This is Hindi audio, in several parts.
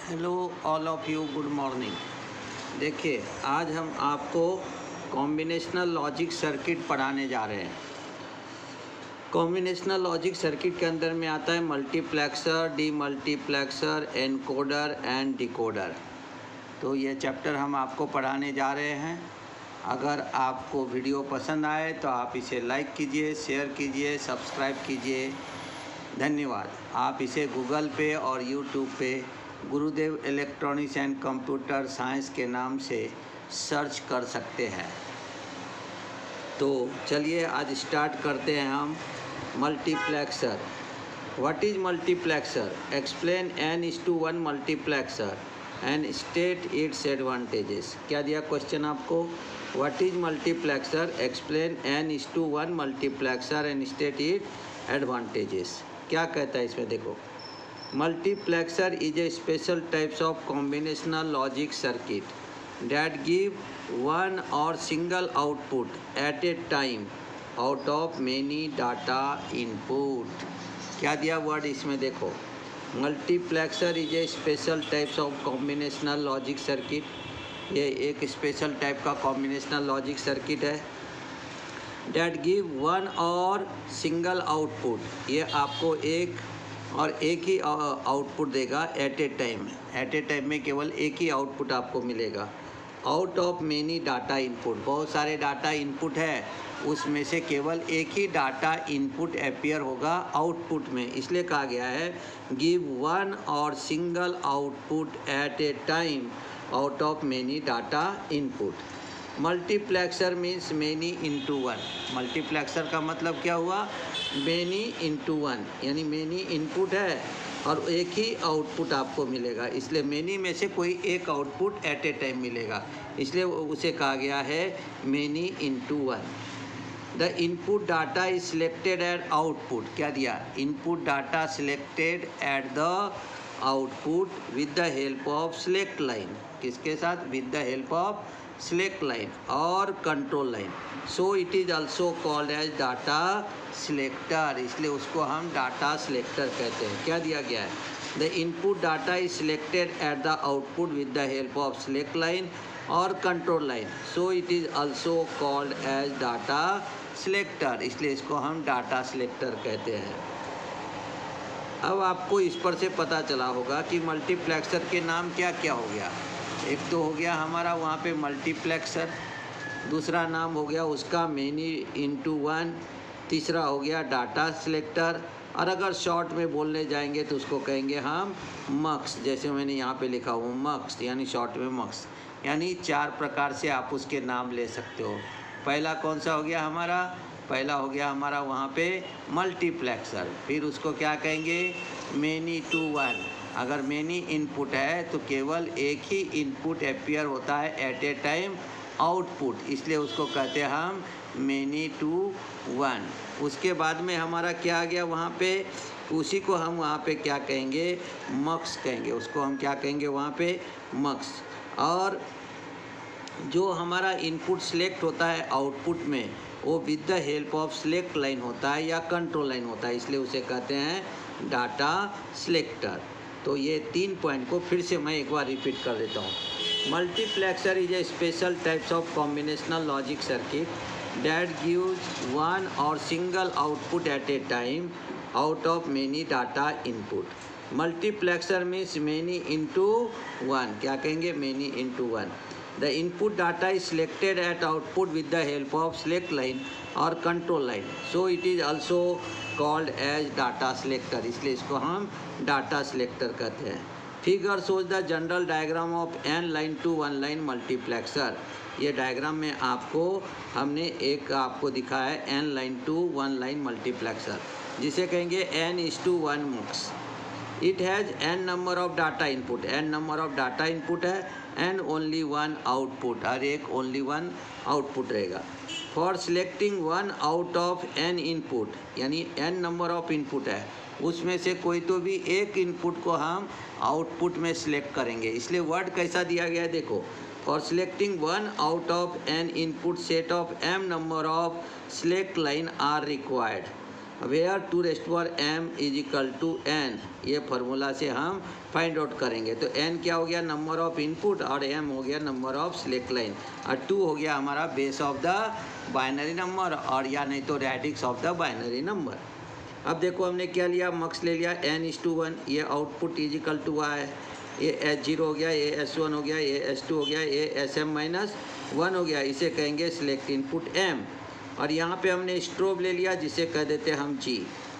Hello all of you, good morning. देखिए, आज हम आपको कॉम्बिनेशनल लॉजिक सर्किट पढ़ाने जा रहे हैं। कॉम्बिनेशनल लॉजिक सर्किट के अंदर में आता है multiplexer, demultiplexer, encoder and decoder. तो ये चैप्टर हम आपको पढ़ाने जा रहे हैं। अगर आपको वीडियो पसंद आए तो आप इसे लाइक कीजिए, शेयर कीजिए, सब्सक्राइब कीजिए। धन्यवाद। आप इसे गूगल पे और यूट्यूब पे गुरुदेव इलेक्ट्रॉनिक्स एंड कंप्यूटर साइंस के नाम से सर्च कर सकते हैं। तो चलिए आज स्टार्ट करते हैं हम। Multiplexer. What is multiplexer? Explain n:1 multiplexer and state its advantages. क्या दिया क्वेश्चन आपको? What is multiplexer? Explain n:1 multiplexer and state it advantages. क्या कहता है इसमें? देखो, multiplexer is a special types of combinational logic circuit that give one or single output at a time out of many data input। क्या दिया वर्ड इसमें? देखो, multiplexer is a special types of combinational logic circuit. ये एक स्पेशल टाइप का कॉम्बिनेशनल लॉजिक सर्किट है। डैट गिव वन और सिंगल आउटपुट। ये आपको एक ही आउटपुट देगा at a time. At a time में केवल एक ही आउटपुट आपको मिलेगा। Out of many data input, बहुत सारे डाटा इनपुट है, उसमें से केवल एक ही डाटा इनपुट अपीयर होगा आउटपुट में। इसलिए कहा गया है गिव वन और single output at a time out of many data input. Multiplexer means many into one. Multiplexer का मतलब क्या हुआ? मेनी इंटू वन, यानी मेनी इनपुट है और एक ही आउटपुट आपको मिलेगा। इसलिए मेनी में से कोई एक आउटपुट एट ए टाइम मिलेगा, इसलिए उसे कहा गया है many into one. The input data is selected at output. क्या दिया? Input data selected at the output with the help of select line. किसके साथ? With the help of select line और control line. So it is also called as data selector. इसलिए उसको हम डाटा सिलेक्टर कहते हैं। क्या दिया गया है? The input data is selected at the output with the help of select line और control line. So it is also called as data selector. इसलिए इसको हम डाटा सिलेक्टर कहते हैं। अब आपको इस पर से पता चला होगा कि मल्टीप्लेक्सर के नाम क्या क्या हो गया। एक तो हो गया हमारा वहाँ पे मल्टीप्लेक्सर, दूसरा नाम हो गया उसका मेनी इंटू वन, तीसरा हो गया डाटा सिलेक्टर, और अगर शॉर्ट में बोलने जाएंगे तो उसको कहेंगे हम मक्स। जैसे मैंने यहाँ पे लिखा हुआ मक्स, यानी शॉर्ट में मक्स। यानी 4 प्रकार से आप उसके नाम ले सकते हो। पहला कौन सा हो गया हमारा? पहला हो गया हमारा वहाँ पे मल्टीप्लेक्सर। फिर उसको क्या कहेंगे? Many to one. अगर मेनी इनपुट है तो केवल एक ही इनपुट अपीयर होता है एट ए टाइम आउटपुट, इसलिए उसको कहते हैं हम मेनी टू वन। उसके बाद में हमारा क्या आ गया वहाँ पे? उसी को हम वहाँ पे क्या कहेंगे? मक्स कहेंगे। उसको हम क्या कहेंगे वहाँ पे? मक्स। और जो हमारा इनपुट सिलेक्ट होता है आउटपुट में, वो with the help of select line होता है या कंट्रोल लाइन होता है, इसलिए उसे कहते हैं डाटा सिलेक्टर। तो ये 3 पॉइंट को फिर से मैं एक बार रिपीट कर देता हूँ। Multiplexer is a special types of combinational logic circuit that gives one और single output at a time out of many data input. Multiplexer means many into one. क्या कहेंगे? Many into one. The input data is selected at output with the help of select line और control line. So it is also called as data selector. इसलिए इसको हम डाटा सिलेक्टर कहते हैं। Figure shows the general diagram of n line to 1 line multiplexer. ये डायग्राम में हमने एक आपको दिखाया है n line to 1 line multiplexer, जिसे कहेंगे n:1 mux. It has n number of data input. n number of data input है एंड ओनली वन आउटपुट। हर एक ओनली वन आउटपुट रहेगा। For selecting one out of n input, यानी n नंबर ऑफ इनपुट है, उसमें से कोई तो भी एक इनपुट को हम आउटपुट में सिलेक्ट करेंगे। इसलिए वर्ड कैसा दिया गया है? देखो, for selecting one out of n input set of m number of select line are required. Where 2m is equal to n, ये फार्मूला से हम फाइंड आउट करेंगे। तो n क्या हो गया, नंबर ऑफ इनपुट, और m हो गया नंबर ऑफ सिलेक्ट लाइन, और 2 हो गया हमारा base of the binary number, और या नहीं तो radix of the binary number. अब देखो हमने क्या लिया, मक्स ले लिया n:1, ये output is equal to y, ये S0 हो गया, ये S1 हो गया, ये S2 हो गया, ये SM-1 हो गया, इसे कहेंगे सिलेक्ट इनपुट m। और यहाँ पे हमने स्ट्रोब ले लिया जिसे कह देते हैं हम G,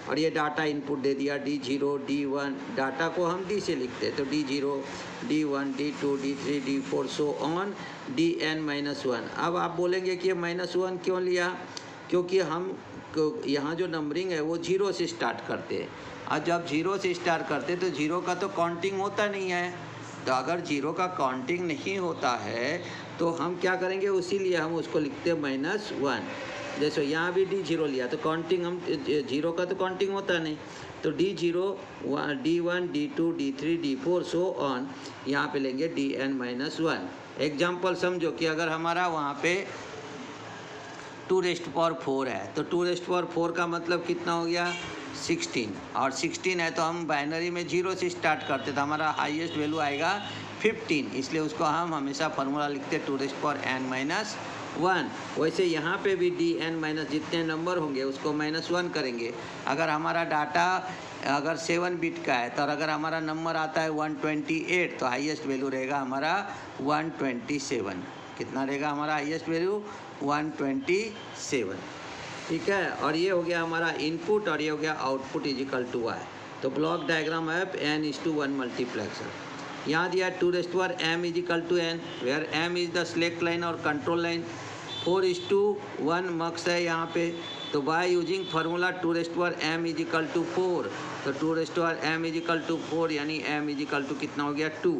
और ये डाटा इनपुट दे दिया D0 D1, डाटा को हम D से लिखते हैं, तो D0 D1 D2 D3 D4 so on Dn-1। अब आप बोलेंगे कि ये -1 क्यों लिया, क्योंकि हम यहाँ जो नंबरिंग है वो 0 से स्टार्ट करते हैं, और जब 0 से स्टार्ट करते तो 0 का तो काउंटिंग होता नहीं है। तो अगर 0 का काउंटिंग नहीं होता है तो हम क्या करेंगे, उसीलिए हम उसको लिखते हैं -1। जैसे यहाँ भी D0 लिया तो काउंटिंग, हम 0 का तो काउंटिंग होता नहीं, तो D0 D1 D2 D3 D4 so on, यहाँ पे लेंगे Dn-1। एग्जाम्पल समझो कि अगर हमारा वहाँ पे 2⁴ है, तो 2⁴ का मतलब कितना हो गया, 16, और 16 है तो हम बाइनरी में 0 से स्टार्ट करते तो हमारा हाईएस्ट वैल्यू आएगा 15, इसलिए उसको हम हमेशा फार्मूला लिखते 2n-1। वैसे यहाँ पे भी Dn- जितने नंबर होंगे उसको -1 करेंगे। अगर हमारा डाटा अगर 7 बिट का है, तो अगर हमारा नंबर आता है 128, तो हाईएस्ट वैल्यू रहेगा हमारा 127। कितना रहेगा हमारा हाईएस्ट वैल्यू, 127। ठीक है, और ये हो गया हमारा इनपुट, और ये हो गया output is equal to y। तो ब्लॉक डायग्राम है n:1 मल्टीप्लेक्सर। यहाँ दिया 2m is equal to n, where m is the select line और कंट्रोल लाइन, 4:1 मक्स है यहाँ पे। तो by using formula 2m is equal to 4, तो 2m इज इक्वल टू 4, यानी m इज इक्वल टू कितना हो गया 2,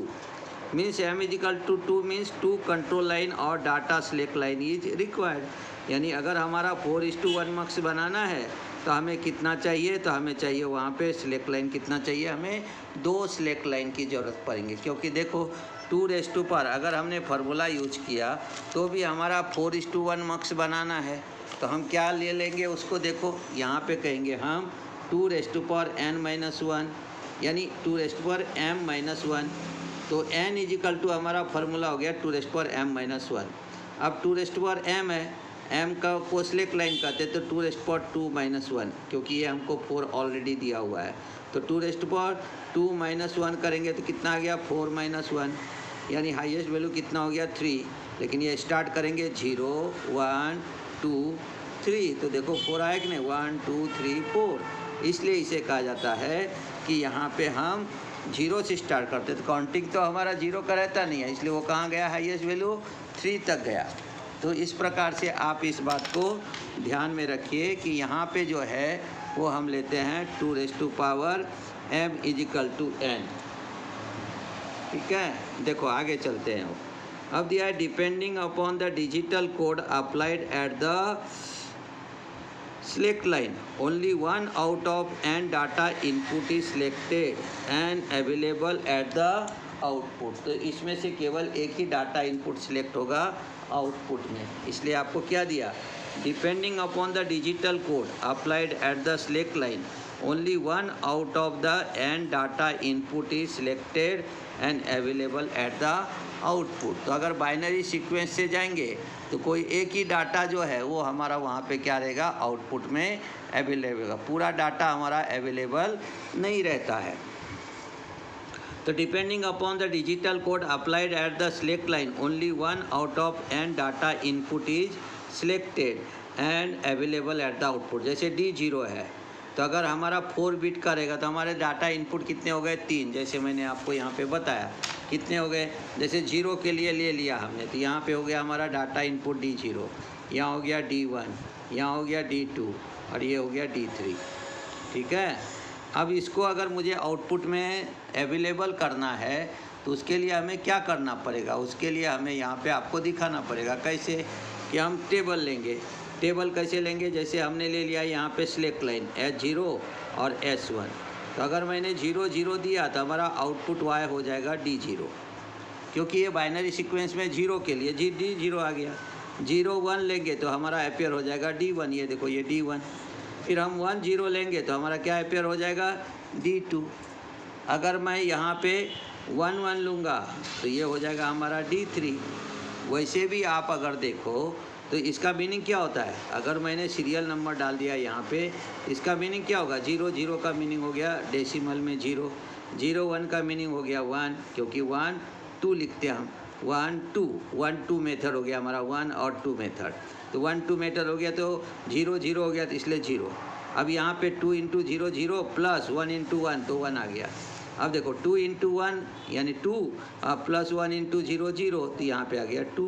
means m is equal to 2 means 2 control line और data select line is required. यानी अगर हमारा 4:1 मक्स बनाना है तो हमें कितना चाहिए, तो हमें चाहिए वहाँ पे सिलेक्ट लाइन कितना चाहिए, हमें 2 सिलेक्ट लाइन की ज़रूरत पड़ेंगे। क्योंकि देखो 2 पर अगर हमने फार्मूला यूज किया तो भी हमारा 4:1 मक्स बनाना है, तो हम क्या ले लेंगे उसको, देखो यहाँ पे कहेंगे हम 2n-1, यानी 2m-1। तो n इज इक्वल टू हमारा फार्मूला हो गया 2m-1। अब 2m है, m का को सिलेक्ट लाइन कहते तो 2 क्योंकि ये हमको 4 ऑलरेडी दिया हुआ है, तो 2 करेंगे तो कितना आ गया 4-1, यानी हाईएस्ट वैल्यू कितना हो गया 3। लेकिन ये स्टार्ट करेंगे 0 1 2 3, तो देखो 4 आया कि नहीं, 1 2 3 4, इसलिए इसे कहा जाता है कि यहाँ पे हम 0 से स्टार्ट करते, तो काउंटिंग तो हमारा 0 का रहता नहीं है, इसलिए वो कहाँ गया, हाईएस्ट वैल्यू 3 तक गया। तो इस प्रकार से आप इस बात को ध्यान में रखिए कि यहाँ पे जो है वो हम लेते हैं 2m is equal to n। ठीक है, देखो आगे चलते हैं। अब दिया है depending upon the digital code applied at the select line, only one out of n data input is selected and available at the output। तो इसमें से केवल एक ही डाटा इनपुट सिलेक्ट होगा आउटपुट में, इसलिए आपको क्या दिया, depending upon the digital code applied at the select line, only one out of the n data input is selected and available at the output. तो अगर बाइनरी सीक्वेंस से जाएंगे तो कोई एक ही डाटा जो है वो हमारा वहाँ पे क्या रहेगा, आउटपुट में अवेलेबल, पूरा डाटा हमारा अवेलेबल नहीं रहता है। तो depending upon the digital code applied at the select line, only one out of n data input is selected and available at the output. जैसे D0 है, तो अगर हमारा 4 बिट का रहेगा तो हमारे डाटा इनपुट कितने हो गए, 3, जैसे मैंने आपको यहाँ पे बताया कितने हो गए। जैसे 0 के लिए ले लिया हमने, तो यहाँ पे हो गया हमारा डाटा इनपुट D0, यहाँ हो गया D1, यहाँ हो गया D2, और ये हो गया D3। ठीक है, अब इसको अगर मुझे आउटपुट में अवेलेबल करना है तो उसके लिए हमें क्या करना पड़ेगा, उसके लिए हमें यहाँ पे आपको दिखाना पड़ेगा कैसे, कि हम टेबल लेंगे। टेबल कैसे लेंगे, जैसे हमने ले लिया यहाँ पे सिलेक्ट लाइन S0 और S1, तो अगर मैंने 0 0 दिया तो हमारा आउटपुट Y हो जाएगा D0, क्योंकि ये बाइनरी सीक्वेंस में 0 के लिए D0 आ गया। 0 1 लेंगे तो हमारा अपेयर हो जाएगा D1, ये देखो ये D1। फिर हम 1 0 लेंगे तो हमारा क्या अपेयर हो जाएगा, D2। अगर मैं यहाँ पे 1 1 लूँगा तो ये हो जाएगा हमारा D3। वैसे भी आप अगर देखो तो इसका मीनिंग क्या होता है, अगर मैंने सीरियल नंबर डाल दिया यहाँ पे, इसका मीनिंग क्या होगा, 0 0 का मीनिंग हो गया डेसिमल में 0, 0 1 का मीनिंग हो गया 1, क्योंकि 1 2 लिखते हैं हम, 1 2 1 2 मेथड हो गया हमारा, 1 और 2 मेथड, तो 1 2 मेथड हो गया तो 0 0 हो गया, तो इसलिए 0। अब यहाँ पे 2 इंटू 0 0 प्लस 1 इंटू 1 तो 1 आ गया। अब देखो 2 इंटू 1 यानी 2 प्लस 1 इंटू 0 0 तो यहाँ पे आ गया 2।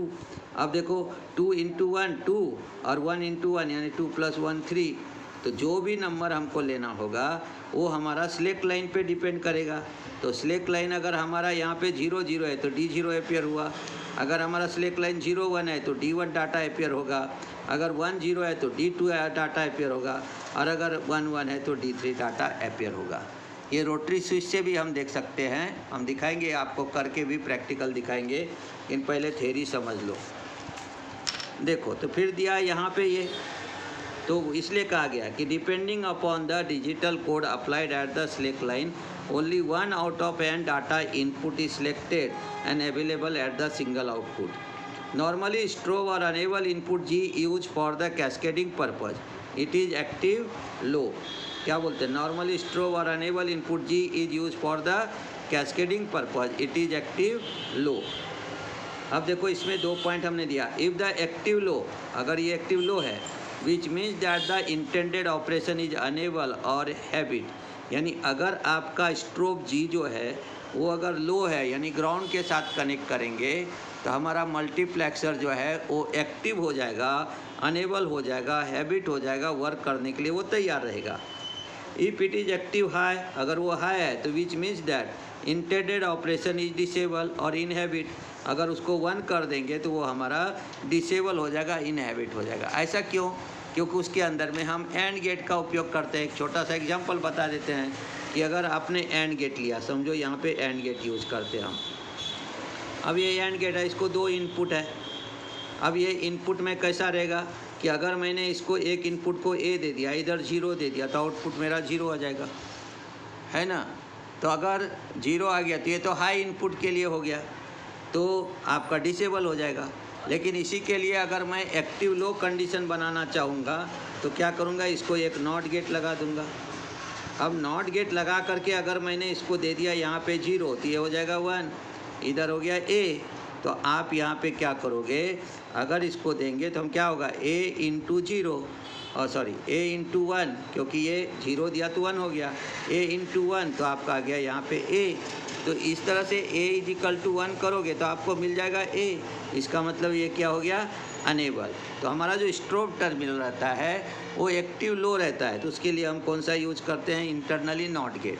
अब देखो 2 इंटू 1 2 और 1 इंटू 1 यानी 2 प्लस 1 3। तो जो भी नंबर हमको लेना होगा वो हमारा सिलेक्ट लाइन पे डिपेंड करेगा। तो सिलेक्ट लाइन अगर हमारा यहाँ पे 0 0 है तो D0 अपेयर हुआ, अगर हमारा सिलेक्ट लाइन 0 1 है तो D1 डाटा अपेयर होगा, अगर 1 0 है तो D2 डाटा अपेयर होगा, और अगर 1 1 है तो D3 डाटा अपेयर होगा। ये रोटरी स्विच से भी हम देख सकते हैं, हम दिखाएंगे आपको करके भी, प्रैक्टिकल दिखाएंगे, लेकिन पहले थ्योरी समझ लो। देखो तो फिर दिया यहाँ पे ये, तो इसलिए कहा गया कि depending upon the digital code applied at the select line only 1 out of n data input is selected and available at the single output. Normally strobe or enable input G used for the cascading purpose. It is active low. क्या बोलते हैं, नॉर्मली स्ट्रोब और enable input G is used for the cascading purpose. It is active low. अब देखो इसमें 2 पॉइंट हमने दिया, if the active low, अगर ये एक्टिव लो है, which means that the intended operation is enable or habit, यानी अगर आपका स्ट्रोब जी जो है वो अगर लो है यानी ग्राउंड के साथ कनेक्ट करेंगे तो हमारा मल्टीप्लेक्सर जो है वो एक्टिव हो जाएगा, अनेबल हो जाएगा, हैबिट हो जाएगा, वर्क करने के लिए वो तैयार रहेगा। If it is active high, अगर वो हाई है तो विच means that intended operation is disable और इनहैबिट, अगर उसको 1 कर देंगे तो वो हमारा डिसेबल हो जाएगा, इनहैबिट हो जाएगा। ऐसा क्यों, क्योंकि उसके अंदर में हम एंड गेट का उपयोग करते हैं। एक छोटा सा एग्जांपल बता देते हैं कि अगर आपने एंड गेट लिया, समझो यहाँ पे एंड गेट यूज़ करते हैं हम। अब ये एंड गेट है, इसको 2 इनपुट है। अब ये इनपुट में कैसा रहेगा कि अगर मैंने इसको एक इनपुट को ए दे दिया, इधर 0 दे दिया, तो आउटपुट मेरा 0 आ जाएगा, है ना। तो अगर 0 आ गया तो ये तो हाई इनपुट के लिए हो गया, तो आपका डिसेबल हो जाएगा। लेकिन इसी के लिए अगर मैं एक्टिव लो कंडीशन बनाना चाहूँगा तो क्या करूँगा, इसको एक नॉट गेट लगा दूँगा। अब नॉट गेट लगा करके अगर मैंने इसको दे दिया यहाँ पे 0 तो ये हो जाएगा 1, इधर हो गया ए। तो आप यहाँ पे क्या करोगे, अगर इसको देंगे तो हम क्या होगा, ए इंटू 0 और सॉरी ए इंटू 1, क्योंकि ये 0 दिया तो 1 हो गया, ए इंटू 1 तो आपका आ गया यहाँ पे ए। तो इस तरह से a इज इक्वल टू 1 करोगे तो आपको मिल जाएगा a। इसका मतलब ये क्या हो गया, अनेबल। तो हमारा जो स्ट्रोब टर्मिनल रहता है वो एक्टिव लो रहता है, तो उसके लिए हम कौन सा यूज करते हैं, इंटरनली नॉट गेट।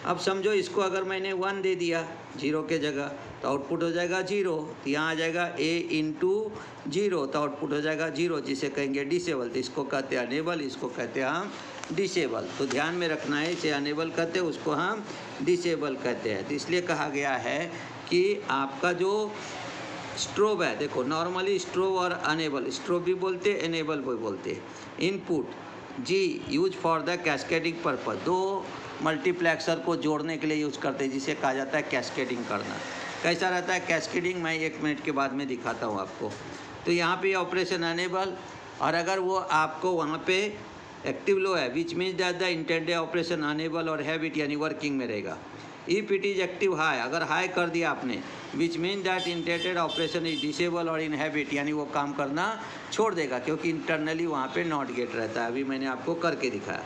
अब समझो इसको अगर मैंने 1 दे दिया 0 के जगह तो आउटपुट हो जाएगा 0, तो यहाँ आ जाएगा a इंटू 0 तो आउटपुट हो जाएगा 0, जिसे कहेंगे डिसेबल। तो इसको कहते हैं अनेबल, इसको कहते हैं हम डिसेबल। तो ध्यान में रखना है, इसे अनेबल कहते हैं, उसको हम डिसेबल कहते हैं। तो इसलिए कहा गया है कि आपका जो स्ट्रोब है, देखो नॉर्मली स्ट्रोब और अनेबल, स्ट्रोब भी बोलते हैं, एनेबल भी बोलते हैं। Input G use for the cascading purpose, 2 multiplexer को जोड़ने के लिए यूज करते हैं, जिसे कहा जाता है कैस्केडिंग करना। कैसा रहता है कैस्केडिंग, मैं 1 मिनट के बाद में दिखाता हूँ आपको। तो यहाँ पे ऑपरेशन अनेबल, और अगर वो आपको वहाँ पे एक्टिव लो है, which means that the intended operation enable और हैबिट यानी वर्किंग में रहेगा। If it is active high, अगर हाई कर दिया आपने, which mean that intended operation is disable और इनहैबिट यानी वो काम करना छोड़ देगा, क्योंकि इंटरनली वहाँ पे नॉट गेट रहता है। अभी मैंने आपको करके दिखाया।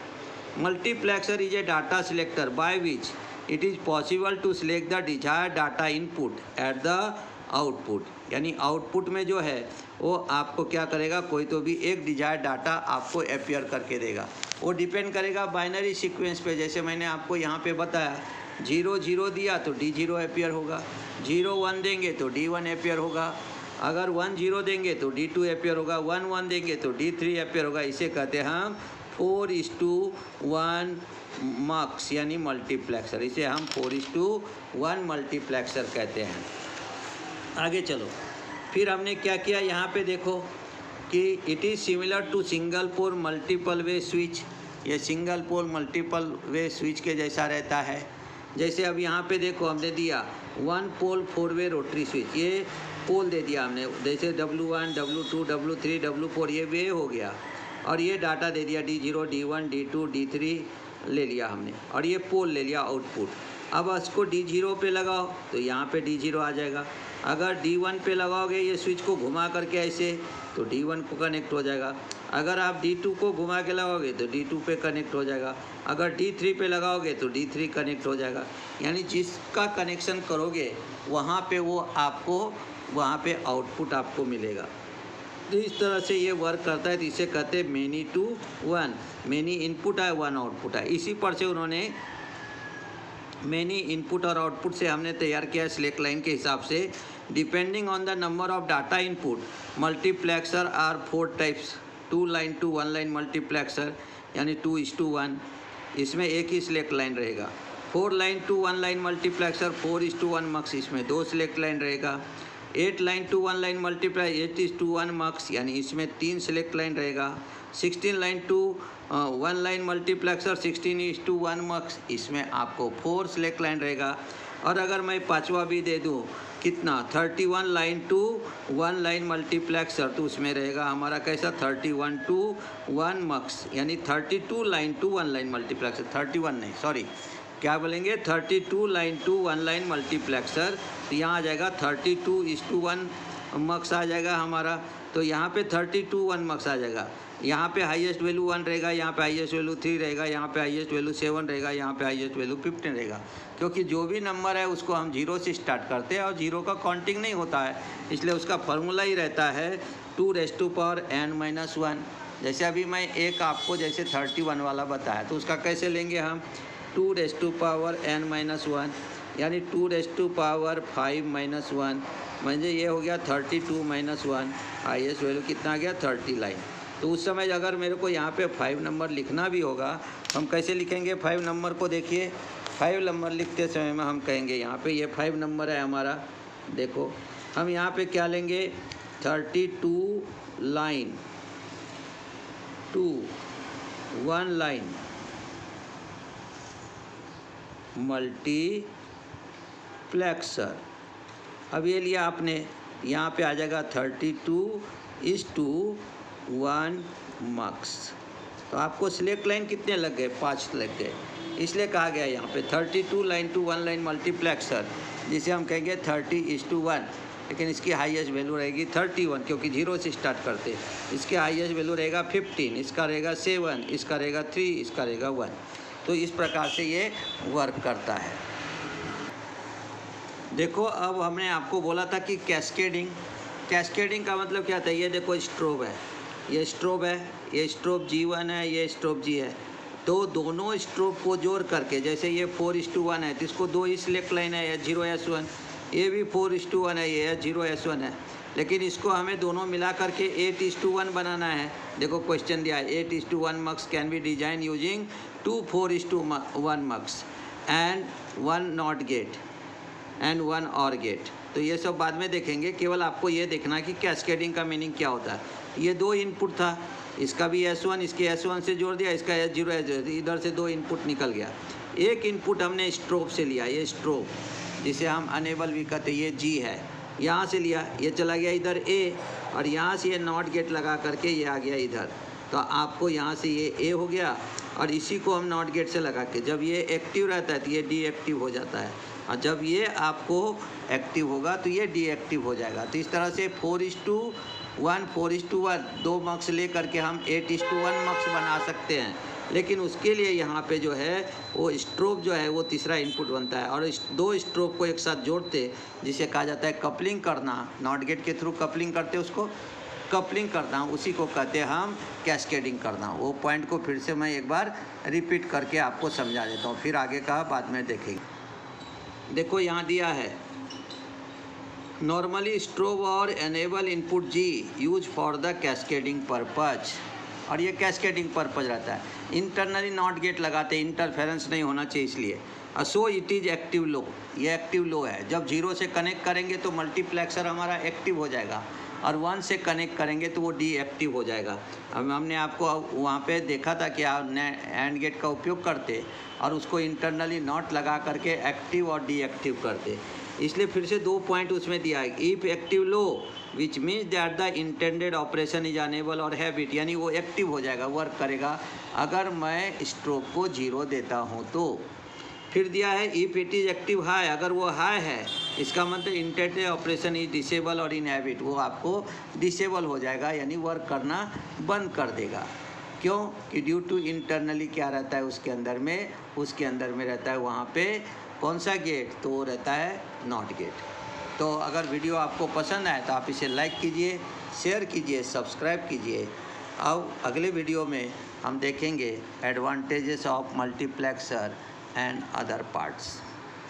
Multiplexer is a data selector by which it is possible to select the desired data input at the output, यानी आउटपुट में जो है वो आपको क्या करेगा, कोई तो भी एक डिजायर्ड डाटा आपको अपियर करके देगा। वो डिपेंड करेगा बाइनरी सीक्वेंस पे, जैसे मैंने आपको यहाँ पे बताया 0 0 दिया तो D0 अपियर होगा, 0 1 देंगे तो D1 अपियर होगा, अगर 1 0 देंगे तो D2 अपियर होगा, 1 1 देंगे तो D3 अपियर होगा। इसे कहते हैं हम 4:1 मक्स यानी मल्टीप्लेक्सर, इसे हम 4:1 मल्टीप्लेक्सर कहते हैं। आगे चलो, फिर हमने क्या किया, यहाँ पे देखो कि it is similar to single pole multiple way switch. ये single pole multiple way switch के जैसा रहता है। जैसे अब यहाँ पे देखो हमने दिया 1 पोल 4 वे रोटरी स्विच, ये पोल दे दिया हमने, जैसे W1 W2 W3 W4 ये वे हो गया, और ये डाटा दे दिया D0 D1 D2 D3 ले लिया हमने, और ये पोल ले लिया आउटपुट। अब इसको D0 पे लगाओ तो यहाँ पे D0 आ जाएगा। अगर D1 पे लगाओगे ये स्विच को घुमा करके ऐसे तो D1 को कनेक्ट हो जाएगा। अगर आप D2 को घुमा के लगाओगे तो D2 पे कनेक्ट हो जाएगा। अगर D3 पे लगाओगे तो D3 कनेक्ट हो जाएगा। यानी जिसका कनेक्शन करोगे वहाँ पे वो आपको वहाँ पे आउटपुट आपको मिलेगा। तो इस तरह से ये वर्क करता है। तो इसे कहते हैं many to one, many input है 1 आउटपुट है। इसी पर से उन्होंने मैनी इनपुट और आउटपुट से हमने तैयार किया स्लैक लाइन के हिसाब से। Depending on the number of data input multiplexer are 4 types, 2 line to 1 line multiplexer यानी 2:1, इसमें एक ही स्लैक लाइन रहेगा। 4 line to 1 line multiplexer 4:1 mux, इसमें 2 स्लैक लाइन रहेगा। 8 line to 1 line multiply 8:1 mux, यानी इसमें 3 स्लैक लाइन रहेगा। 16 line to 1 line multiplexer 16:1 mux, इसमें आपको 4 स्लैक लाइन रहेगा। और अगर मैं पाँचवा भी दे दूँ कितना 31 लाइन टू 1 लाइन मल्टीप्लेक्सर, तो उसमें रहेगा हमारा कैसा 31:1 मक्स, यानी 32 लाइन टू 1 लाइन मल्टीप्लेक्सर, 31 नहीं सॉरी क्या बोलेंगे 32 लाइन टू 1 लाइन मल्टीप्लेक्सर। तो यहाँ आ जाएगा 32:1 मक्स आ जाएगा हमारा। तो यहाँ पे 32:1 मक्स आ जाएगा। यहाँ पे हाईएस्ट वैल्यू 1 रहेगा, यहाँ पे हाईएस्ट वैल्यू 3 रहेगा, यहाँ पे हाईएस्ट वैल्यू 7 रहेगा, यहाँ पे हाईएस्ट वैल्यू 15 रहेगा। क्योंकि जो भी नंबर है उसको हम 0 से स्टार्ट करते हैं और 0 का काउंटिंग नहीं होता है, इसलिए उसका फॉर्मूला ही रहता है 2n-1। जैसे अभी मैं एक आपको जैसे 31 वाला बताया, तो उसका कैसे लेंगे हम 2n-1 यानी 2⁵ म्हणजे ये हो गया 32-1, हाईएस्ट वैल्यू कितना आ गया 30 लाइन। तो उस समय अगर मेरे को यहाँ पे 5 नंबर लिखना भी होगा, हम कैसे लिखेंगे 5 नंबर को? देखिए 5 नंबर लिखते समय में हम कहेंगे यहाँ पे ये 5 नंबर है हमारा, देखो हम यहाँ पे क्या लेंगे 32 लाइन टू 1 लाइन मल्टीप्लेक्सर। अब ये लिया आपने, यहाँ पे आ जाएगा 32:1 मक्स। तो आपको सिलेक्ट लाइन कितने लग गए? 5 लग गए। इसलिए कहा गया यहाँ पे 32 लाइन टू 1 लाइन मल्टीप्लेक्सर, जिसे हम कहेंगे 30:1, लेकिन इसकी हाईएस्ट वैल्यू रहेगी 31 क्योंकि 0 से स्टार्ट करते। इसके हाईएस्ट वैल्यू रहेगा 15, इसका रहेगा 7, इसका रहेगा 3, इसका रहेगा 1। तो इस प्रकार से ये वर्क करता है। देखो अब हमने आपको बोला था कि कैस्केडिंग का मतलब क्या था? ये देखो स्ट्रोब है, ये स्ट्रोब है, ये स्ट्रोब G1 है, ये स्ट्रोब G है। तो दोनों स्ट्रोब को जोड़ करके, जैसे ये 4:1 है तो इसको 2 ही सिलेक्ट लाइन है, 0S1, ये भी 4:1 है, ये 0S1 है, लेकिन इसको हमें दोनों मिला करके 8:1 बनाना है। देखो क्वेश्चन दिया है 8:1 mux can be design using 2 4:1 mux and 1 NOT gate and 1 OR gate. तो ये सब बाद में देखेंगे, केवल आपको ये देखना कि कैस्केडिंग का मीनिंग क्या होता है। ये 2 इनपुट था, इसका भी S1, इसके S1 से जोड़ दिया, इसका S0 इधर से 2 इनपुट निकल गया। एक इनपुट हमने स्ट्रोब से लिया, ये स्ट्रोब जिसे हम अनेबल भी कहते हैं, ये G है, यहाँ से लिया, ये चला गया इधर A, और यहाँ से ये नॉट गेट लगा करके ये आ गया इधर। तो आपको यहाँ से ये A हो गया, और इसी को हम नॉट गेट से लगा के, जब ये एक्टिव रहता है तो ये डीएक्टिव हो जाता है, और जब ये आपको एक्टिव होगा तो ये डीएक्टिव हो जाएगा। तो इस तरह से 4:1 2 मक्स ले करके हम 8:1 मक्स बना सकते हैं। लेकिन उसके लिए यहाँ पे जो है वो स्ट्रोब जो है वो तीसरा इनपुट बनता है, और 2 स्ट्रोब को एक साथ जोड़ते, जिसे कहा जाता है कपलिंग करना। नॉट गेट के थ्रू कपलिंग करते, उसको कपलिंग करना, उसी को कहते हैं हम कैस्केडिंग करना। वो पॉइंट को फिर से मैं एक बार रिपीट करके आपको समझा देता हूँ, फिर आगे का बाद में देखेंगे। देखो यहाँ दिया है नॉर्मली स्ट्रोब और enable input G use for the cascading purpose, और ये कैस्केडिंग पर्पज रहता है। इंटरनली नॉट गेट लगाते, इंटरफेरेंस नहीं होना चाहिए इसलिए। सो इट इज़ एक्टिव लो, ये एक्टिव लो है। जब 0 से कनेक्ट करेंगे तो मल्टीप्लेक्सर हमारा एक्टिव हो जाएगा, और 1 से कनेक्ट करेंगे तो वो डीएक्टिव हो जाएगा। अब हमने आपको वहाँ पे देखा था कि आप एंड गेट का उपयोग करते और उसको इंटरनली नॉट लगा करके एक्टिव और डीएक्टिव करते, इसलिए फिर से 2 पॉइंट उसमें दिया है। If active low which means that the intended operation is unable और हैबिट, यानी वो एक्टिव हो जाएगा, वर्क करेगा अगर मैं स्ट्रोक को 0 देता हूँ तो। फिर दिया है if it is active high, अगर वो हाई है इसका मतलब इंटेंडेड ऑपरेशन इज डिसेबल और इनहैबिट, वो आपको डिसेबल हो जाएगा यानी वर्क करना बंद कर देगा। क्यों कि ड्यू टू इंटरनली क्या रहता है उसके अंदर में रहता है वहाँ पे कौन सा गेट, तो वो रहता है नॉट गेट। तो अगर वीडियो आपको पसंद आए तो आप इसे लाइक कीजिए, शेयर कीजिए, सब्सक्राइब कीजिए। अब अगले वीडियो में हम देखेंगे advantages of multiplexer and other parts.